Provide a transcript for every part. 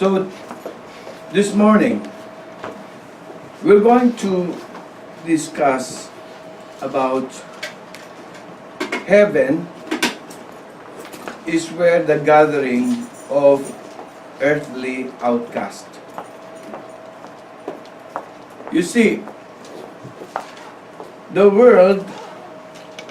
So, this morning, we're going to discuss about heaven is where the gathering of earthly outcasts. You see, the world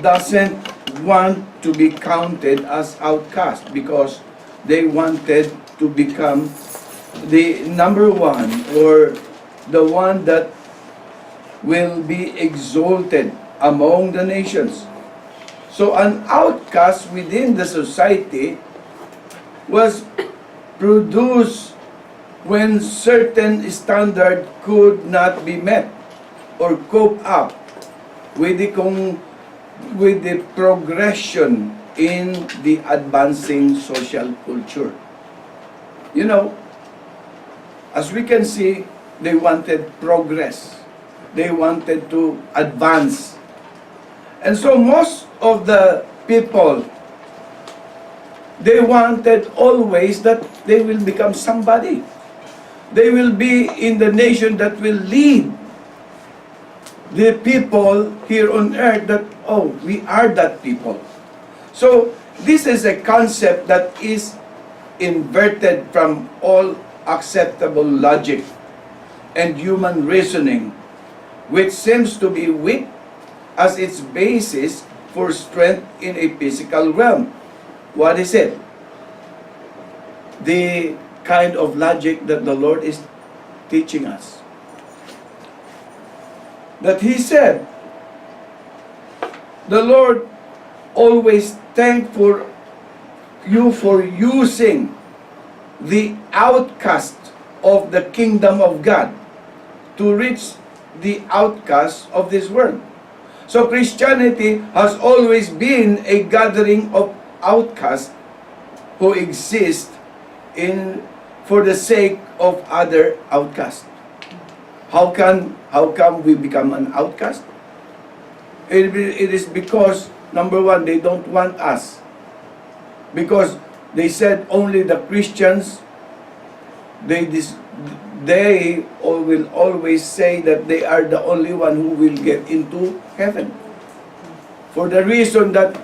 doesn't want to be counted as outcast because they wanted to become the number one, or the one that will be exalted among the nations. So an outcast within the society was produced when certain standard could not be met or cope up with the progression in the advancing social culture. You know, as we can see, they wanted progress. They wanted to advance. And so most of the people, they wanted always that they will become somebody. They will be in the nation that will lead the people here on earth, that, oh, we are that people. So this is a concept that is inverted from all acceptable logic and human reasoning, which seems to be weak as its basis for strength in a physical realm. What is it? The kind of logic that the Lord is teaching us. That He said, the Lord always thanked for you for using the outcast of the kingdom of God to reach the outcast of this world. So Christianity has always been a gathering of outcasts who exist for the sake of other outcasts. How come we become an outcast? It is because, number one, they don't want us. Because they said only the Christians, they will always say that they are the only one who will get into heaven. For the reason that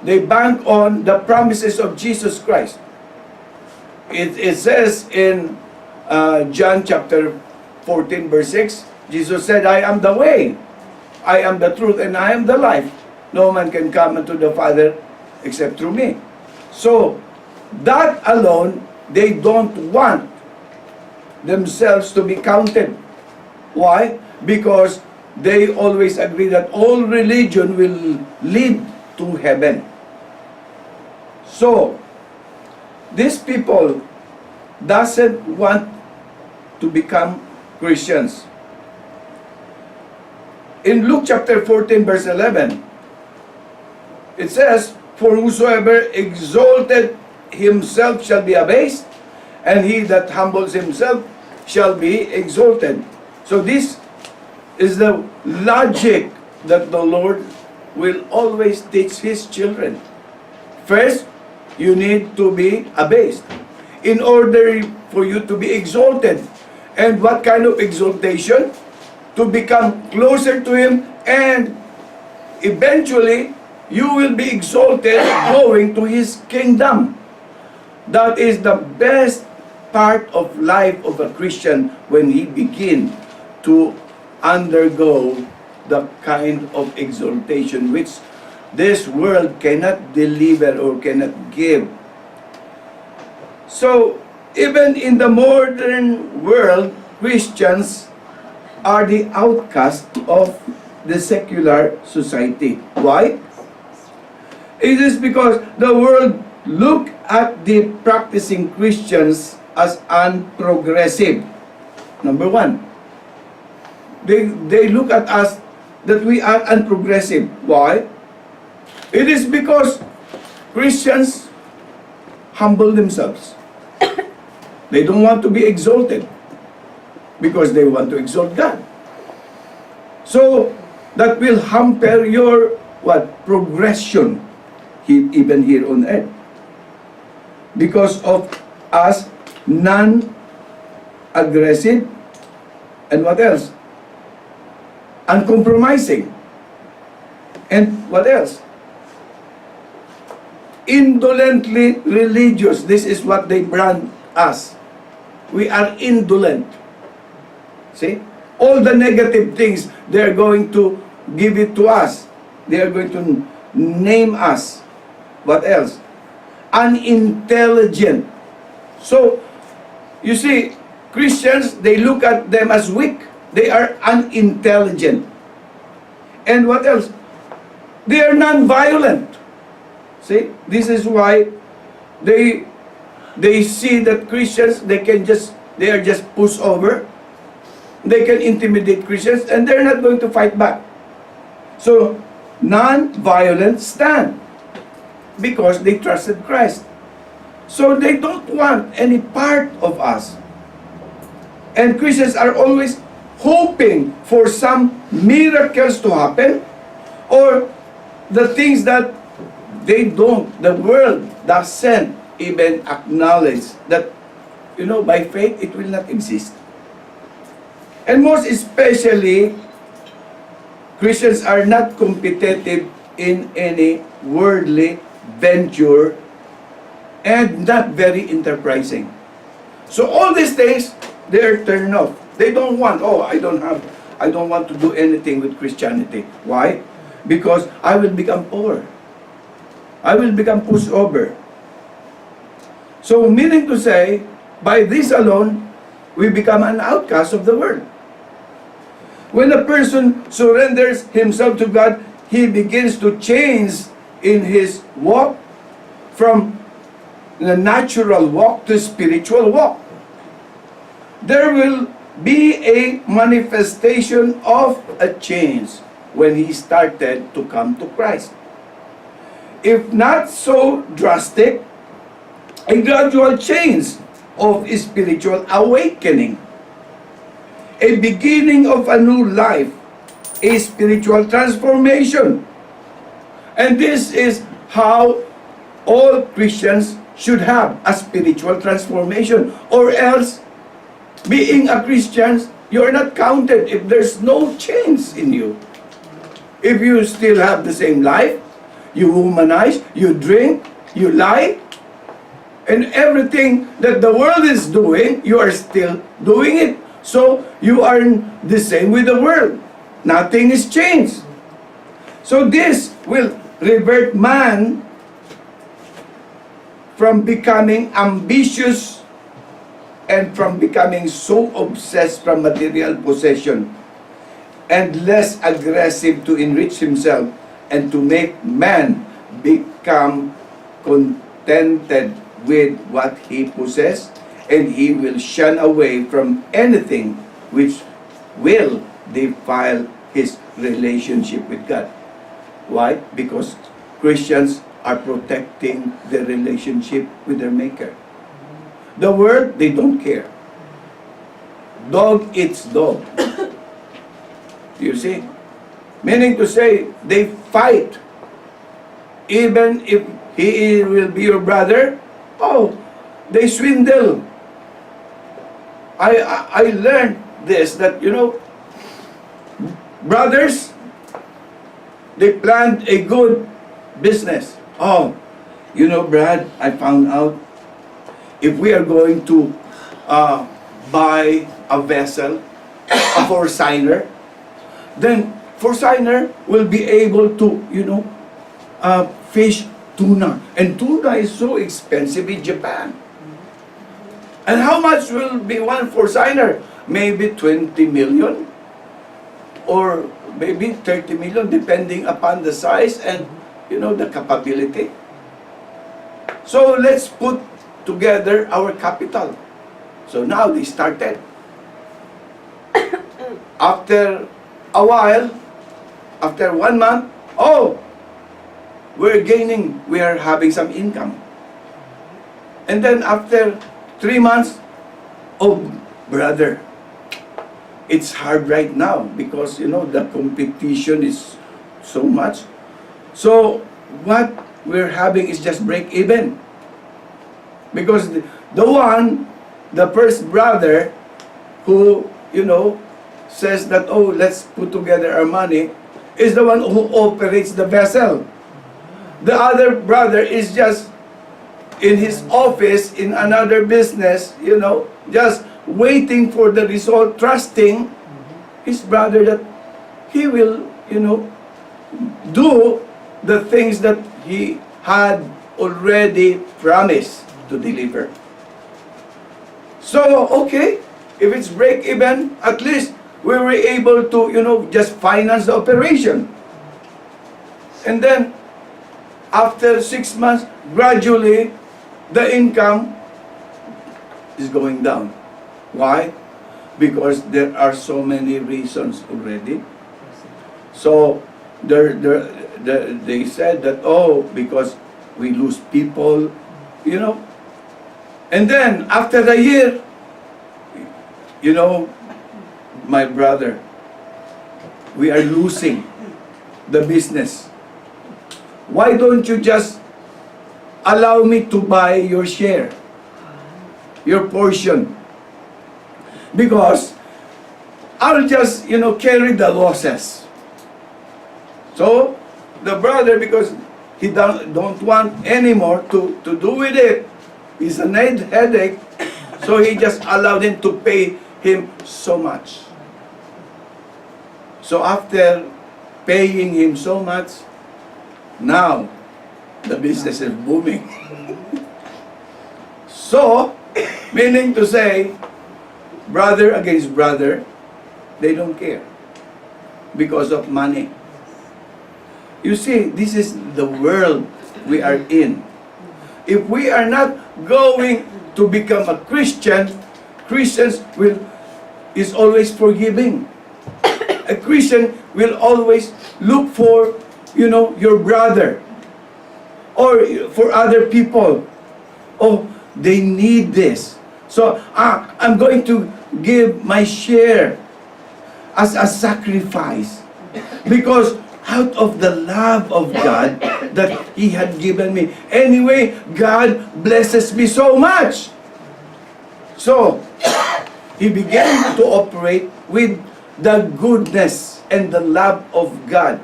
they bank on the promises of Jesus Christ. It says in John chapter 14 verse 6, Jesus said, I am the way, I am the truth, and I am the life. No man can come unto the Father except through me. So, that alone, they don't want themselves to be counted. Why? Because they always agree that all religion will lead to heaven. So, these people doesn't want to become Christians. In Luke chapter 14 verse 11, it says, for whosoever exalted himself shall be abased, and he that humbles himself shall be exalted. So this is the logic that the Lord will always teach His children. First, you need to be abased in order for you to be exalted. And what kind of exaltation? To become closer to Him, and eventually you will be exalted going to His kingdom. That is the best part of life of a Christian, when he begin to undergo the kind of exaltation which this world cannot deliver or cannot give. So, even in the modern world, Christians are the outcast of the secular society. Why? It is because the world look at the practicing Christians as unprogressive. Number one, they look at us that we are unprogressive. Why? It is because Christians humble themselves. They don't want to be exalted because they want to exalt God. So that will hamper your progression even here on earth. Because of us non-aggressive, and what else? Uncompromising. And what else? Indolently religious. This is what they brand us. We are indolent. See? All the negative things, they're going to give it to us. They are going to name us. What else? Unintelligent. So, you see, Christians, they look at them as weak. They are unintelligent. And what else? They are non-violent. See, this is why they see that Christians, they are just pushed over. They can intimidate Christians and they're not going to fight back. So, non-violent stand because they trusted Christ. So they don't want any part of us. And Christians are always hoping for some miracles to happen, or the things that the world doesn't even acknowledge that, by faith, it will not exist. And most especially, Christians are not competitive in any worldly venture and not very enterprising. So all these things, they are turned off. They don't want, I don't want to do anything with Christianity. Why? Because I will become poor. I will become pushed over. So meaning to say, by this alone, we become an outcast of the world. When a person surrenders himself to God, he begins to change in his walk from the natural walk to spiritual walk. There will be a manifestation of a change when he started to come to Christ. If not so drastic, a gradual change of spiritual awakening, a beginning of a new life, a spiritual transformation. And this is how all Christians should have a spiritual transformation. Or else, being a Christian, you are not counted if there's no change in you. If you still have the same life, you womanize, you drink, you lie, and everything that the world is doing, you are still doing it. So, you are the same with the world. Nothing is changed. So, this will revert man from becoming ambitious and from becoming so obsessed from material possession and less aggressive to enrich himself and to make man become contented with what he possesses, and he will shun away from anything which will defile his relationship with God. Why? Because Christians are protecting their relationship with their Maker. The world, they don't care. Dog eats dog. You see? Meaning to say, they fight. Even if he will be your brother, they swindle. I learned this, that, brothers, they planned a good business. Brad, I found out if we are going to buy a vessel, a foresigner, then foresigner will be able to, fish tuna. And tuna is so expensive in Japan. And how much will be one foresigner? Maybe 20 million or maybe 30 million, depending upon the size and, the capability. So let's put together our capital. So now they started. After a while, after 1 month, we are having some income. And then after 3 months, brother, it's hard right now because, the competition is so much. So what we're having is just break even. Because the one the first brother who, says that, oh, let's put together our money, is the one who operates the vessel. The other brother is just in his office, in another business, just waiting for the result, trusting his brother that he will, do the things that he had already promised to deliver. So, okay, if it's break even, at least we were able to, just finance the operation. And then, after 6 months, gradually, the income is going down. Why? Because there are so many reasons already. So, they said that, oh, because we lose people, And then, after the year, my brother, we are losing the business. Why don't you just allow me to buy your share, your portion? Because I'll just, carry the losses. So, the brother, because he don't want anymore to do with it, it's a headache, so he just allowed him to pay him so much. So after paying him so much, now the business is booming. So, meaning to say, brother against brother, they don't care because of money. You see, this is the world we are in. If we are not going to become a Christian, Christians is always forgiving. A Christian will always look for, your brother or for other people. Oh, they need this. So, I'm going to give my share as a sacrifice because out of the love of God that He had given me. Anyway, God blesses me so much. So, he began to operate with the goodness and the love of God.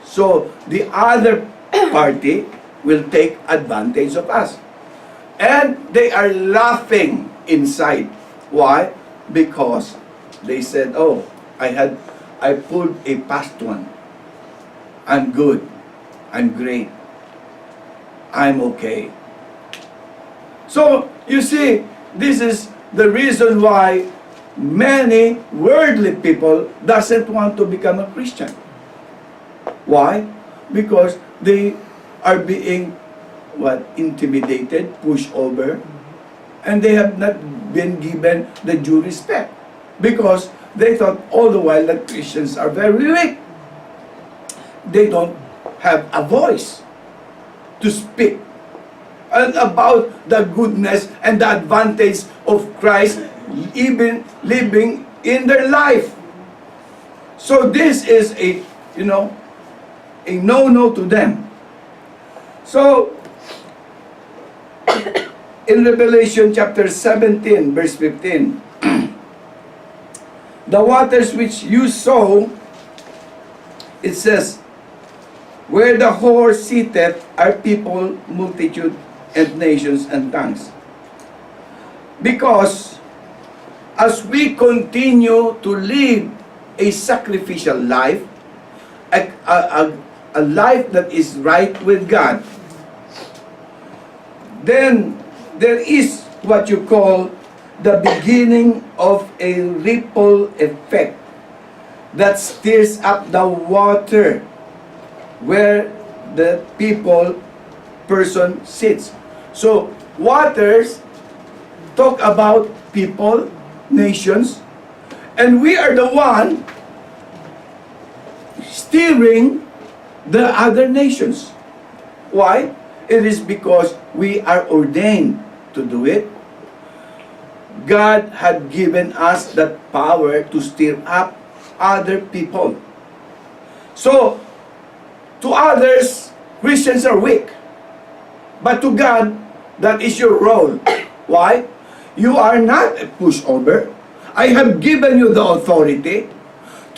So, the other party will take advantage of us. And they are laughing inside. Why? Because they said, oh, I pulled a past one. I'm good. I'm great. I'm okay. So, you see, this is the reason why many worldly people doesn't want to become a Christian. Why? Because they are being, intimidated, pushed over, and they have not been given the due respect. Because they thought all the while that Christians are very weak. They don't have a voice to speak and about the goodness and the advantage of Christ even living in their life. So this is a no-no to them. So in Revelation chapter 17 verse 15, the waters which you saw, it says, where the whore sitteth are people, multitude, and nations, and tongues. Because as we continue to live a sacrificial life, a life that is right with God, then there is what you call the beginning of a ripple effect that stirs up the water where the person sits. So, waters talk about people, nations, and we are the one steering the other nations. Why? It is because we are ordained to do it. God had given us that power to stir up other people. So, to others, Christians are weak. But to God, that is your role. Why? You are not a pushover. I have given you the authority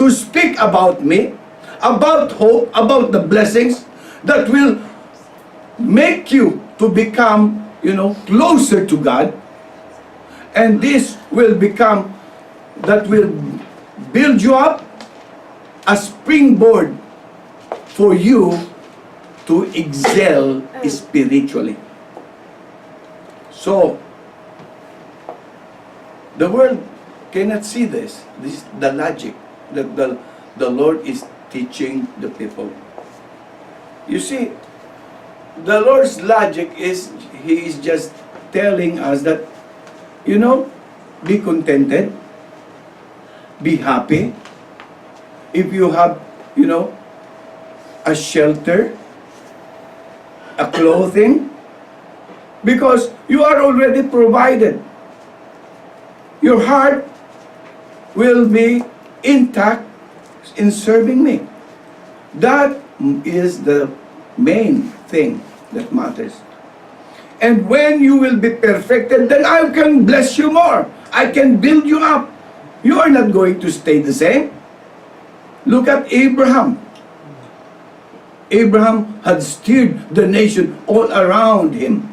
to speak about me, about hope, about the blessings that will make you to become, closer to God. And this will become, that will build you up a springboard for you to excel spiritually. So, the world cannot see this. This is the logic that the Lord is teaching the people. You see, the Lord's logic is, He is just telling us that, be contented, be happy. If you have, a shelter, a clothing, because you are already provided. Your heart will be intact in serving me. That is the main thing that matters. And when you will be perfected, then I can bless you more. I can build you up. You are not going to stay the same. Look at Abraham. Abraham had steered the nation all around him.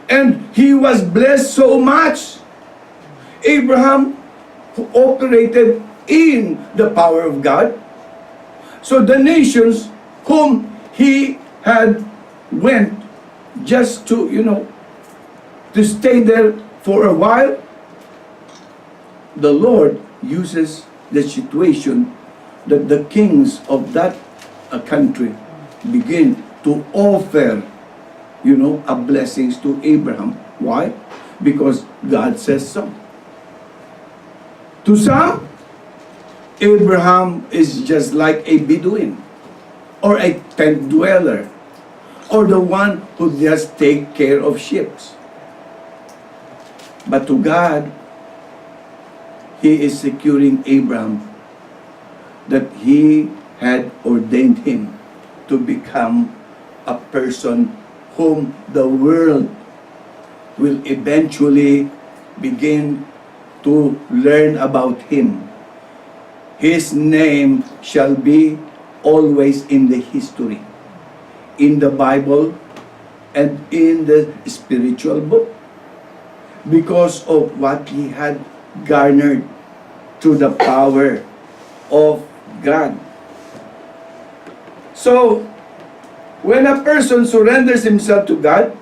And he was blessed so much. Abraham who operated in the power of God. So the nations whom he had went just to, to stay there for a while, the Lord uses the situation that the kings of that country begin to offer, a blessings to Abraham. Why? Because God says so. To some, Abraham is just like a Bedouin or a tent dweller or the one who just take care of sheep. But to God, He is securing Abraham that He had ordained him to become a person whom the world will eventually begin to learn about him. His name shall be always in the history, in the Bible, and in the spiritual book, because of what he had garnered through the power of God. So, when a person surrenders himself to God,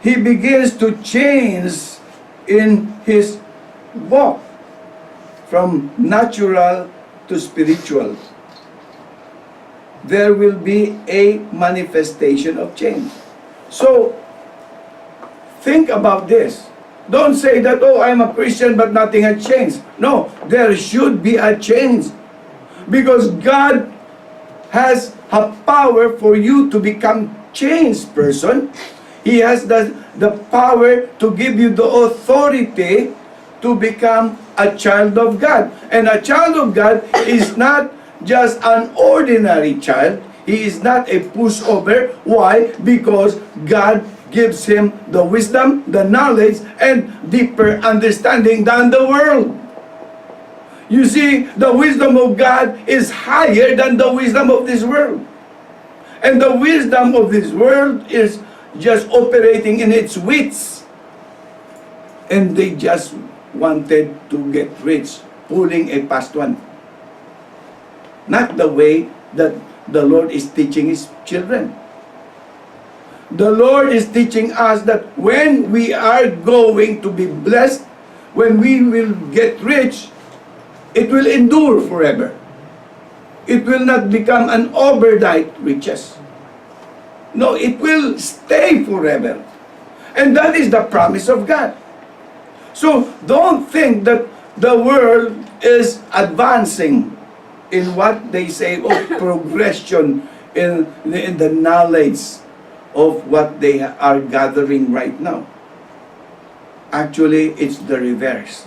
he begins to change in his walk from natural to spiritual. There will be a manifestation of change. So, think about this. Don't say that, oh, I'm a Christian but nothing has changed. No, there should be a change. Because God has a power for you to become changed person. He has the power to give you the authority to become a child of God. And a child of God is not just an ordinary child. He is not a pushover. Why? Because God gives him the wisdom, the knowledge, and deeper understanding than the world. You see, the wisdom of God is higher than the wisdom of this world. And the wisdom of this world is just operating in its wits. And they just wanted to get rich, pulling a past one. Not the way that the Lord is teaching His children. The Lord is teaching us that when we are going to be blessed, when we will get rich, it will endure forever. It will not become an overnight riches. No, it will stay forever. And that is the promise of God. So don't think that the world is advancing in what they say of progression in the knowledge of what they are gathering right now. Actually, it's the reverse.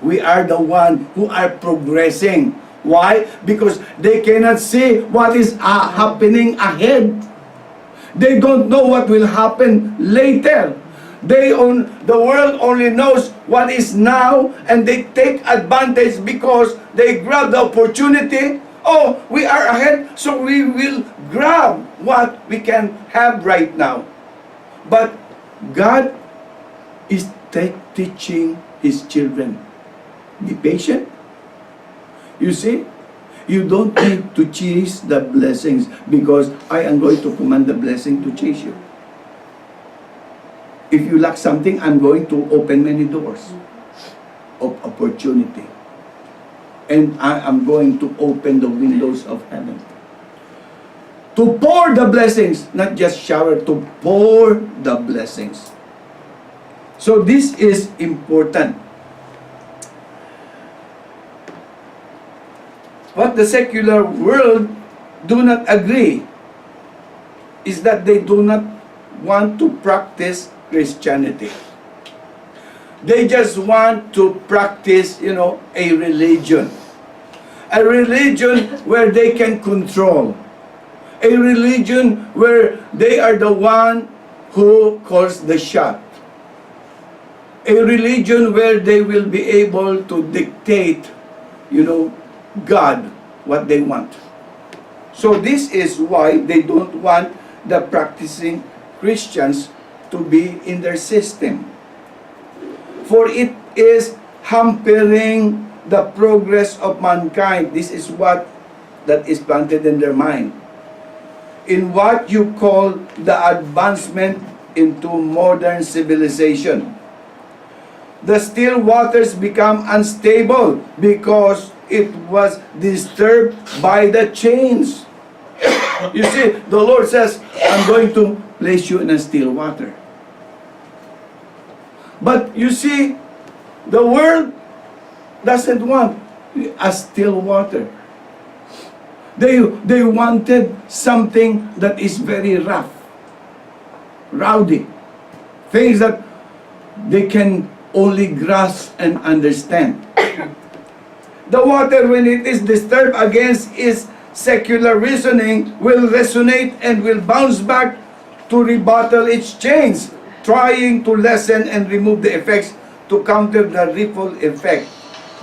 We are the one who are progressing. Why? Because they cannot see what is happening ahead. They don't know what will happen later. The world only knows what is now, and they take advantage because they grab the opportunity. Oh, we are ahead, so we will grab what we can have right now. But God is teaching His children. Be patient. You see, you don't need to chase the blessings because I am going to command the blessing to chase you. If you lack something, I'm going to open many doors of opportunity. And I am going to open the windows of heaven. To pour the blessings, not just shower, to pour the blessings. So this is important. What the secular world do not agree is that they do not want to practice Christianity. They just want to practice, a religion. A religion where they can control. A religion where they are the one who calls the shot. A religion where they will be able to dictate, God, what they want. So this is why they don't want the practicing Christians to be in their system. For it is hampering the progress of mankind. This is what that is planted in their mind. In what you call the advancement into modern civilization. The still waters become unstable because it was disturbed by the chains. You see, the Lord says, I'm going to place you in a still water. But you see, the world doesn't want a still water. They wanted something that is very rough, rowdy, things that they can only grasp and understand. The water, when it is disturbed against its secular reasoning, will resonate and will bounce back to rebuttal its chains, trying to lessen and remove the effects to counter the ripple effect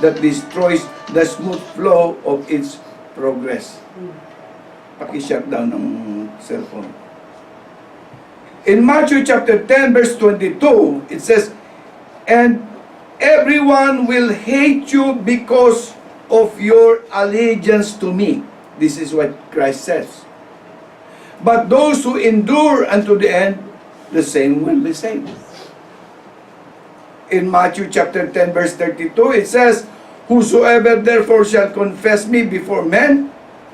that destroys the smooth flow of its progress. Paki-shut down ng cellphone. In Matthew chapter 10 verse 22, it says, and everyone will hate you because of your allegiance to me. This is what Christ says. But those who endure unto the end, the same will be saved. In Matthew chapter 10 verse 32, it says, whosoever therefore shall confess me before men,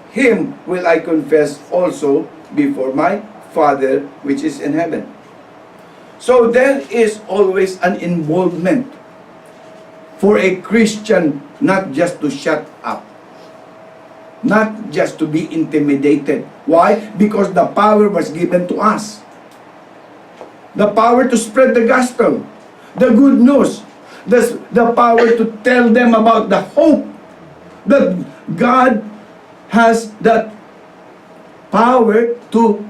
him will I confess also before my Father which is in heaven. So there is always an involvement for a Christian, not just to shut up, not just to be intimidated. Why? Because the power was given to us. The power to spread the gospel, the good news, the power to tell them about the hope that God has, that power to